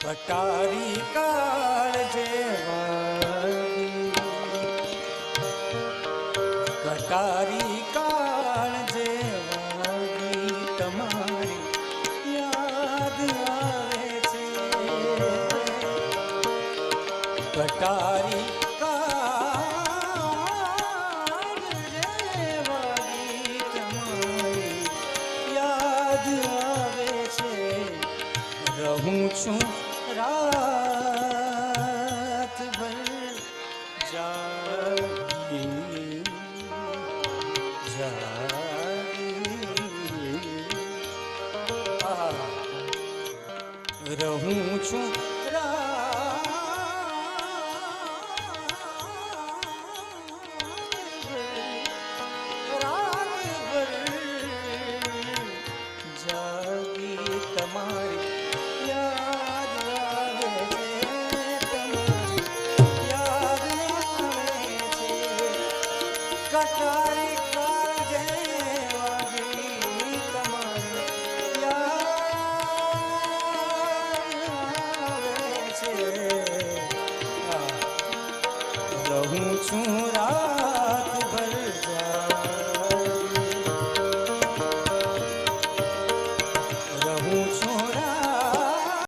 કટારી કાળ જેવાગી, કટારી કાળ જેવાગી તમારી યાદ આવે છે. કટારી કાળ જેવાગી તમારી યાદ આવે છે. રહું છું रात भर जागी जागी रहूं છું रात भर जागी તમારી કટારી કાળ જેવાગી તમારી યાદ આવે છે. રહું છું